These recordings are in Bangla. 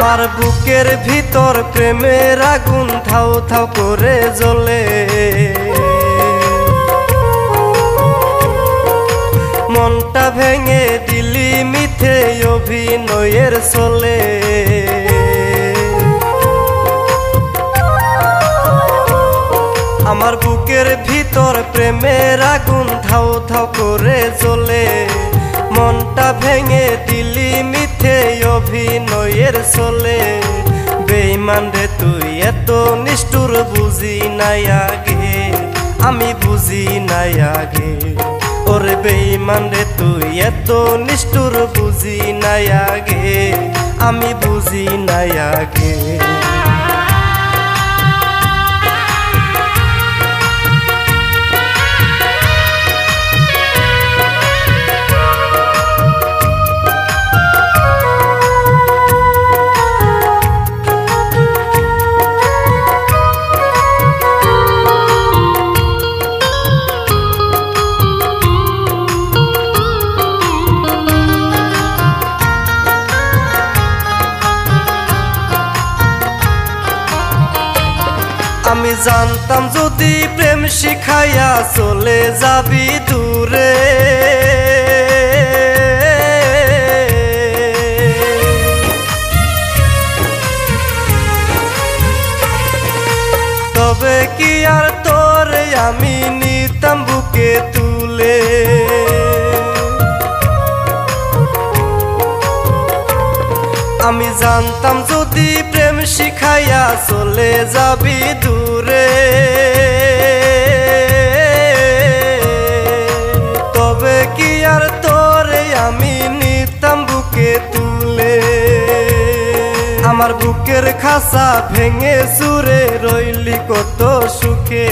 আমার বুকের ভিতর প্রেমের আগুন থাও থাও করে জ্বলে, মনটা ভেঙে দিলি মিথ্যে অভিনয়ের চলে। আমার বুকের ভিতর প্রেমের আগুন থাও থাও করে জ্বলে, মনটা ভেঙে দিলি মিথ্যে অভিনয়ের চলে। বেঈমান রে তুই এত নিষ্ঠুর বুঝি নাই আগে, আমি বুঝি নাই আগে। ওরে বেঈমান রে তুই এত নিষ্ঠুর বুঝি নাই আগে, আমি বুঝি নাই আগে। আমি জানতাম যদি প্রেম শিখাইয়া চলে যাবি দূরে, তবে কি আর তোরে আমি নিতাম বুকে তুলে। আমি জানতাম যদি প্রেম শিখাইয়া চলে যাবি দূরে, তবে কি আর তোরে আমি নিতাম বুকে তুলে। আমার বুকের খাসা ভেঙে চুরে রইলি কত সুখে,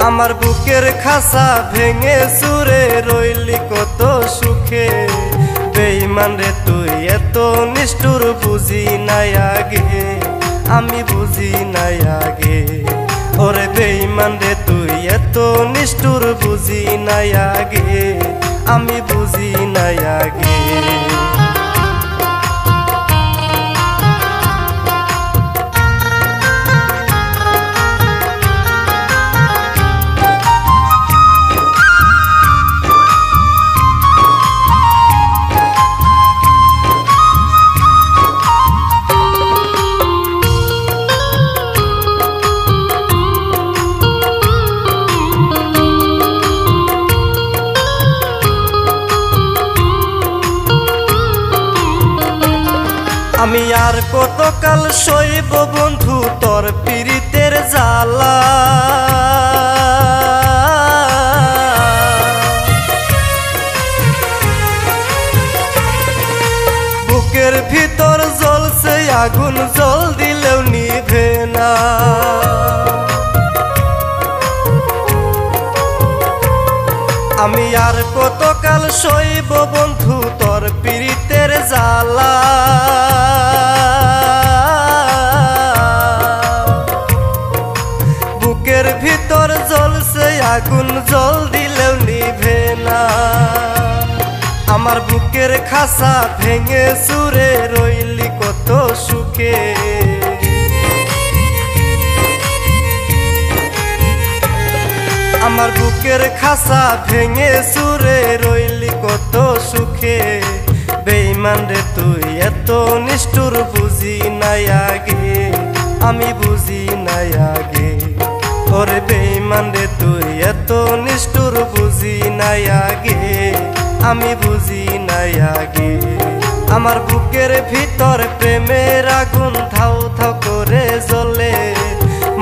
আমার বুকের খাসা ভেঙে চুরে রইলি কত সুখে। বেঈমান রে তুই এত নিষ্ঠুর বুঝি নাই আগে, আমি বুঝি নাই আগে। ওরে বেঈমান রে তুই এত নিষ্ঠুর বুঝি নাই আগে, আমি বুঝি নাই আগে। আমি আর কতকাল সইব বন্ধু তোর পীড়িতের জ্বালা, বুকের ভিতর জ্বলছে আগুন জল দিলেও নিভে না। আমি আর কতকাল সইব বন্ধু তোর পীড়িতের জ্বালা, বুকের ভিতর জ্বলছে আগুন জল দিলেও নিভে না। আমার বুকের খাসা ভেঙে চুরে রইলি কত সুখে, আমার বুকের খাসা ভেঙে চুরে রইলি কত সুখে। বেঈমান রে তুই এত নিষ্ঠুর বুঝি নাই আগে, আমি বুঝি নাই আগে। ওরে বেঈমান রে তুই এত নিষ্ঠুর বুঝি নাই আগে, আমি বুঝি নাই আগে। আমার বুকের ভিতর প্রেমের আগুন থাও থাও করে জ্বলে,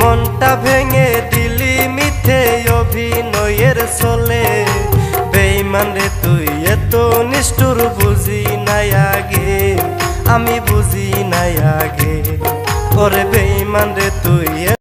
মনটা ভেঙে দিলি মিথ্যে অভিনয়ের চলে। বেঈমান রে তুই এত নিষ্ঠুর বুঝি নাই আগে, আমি বুঝি নাই আগে। ওরে বেঈমান রে তুই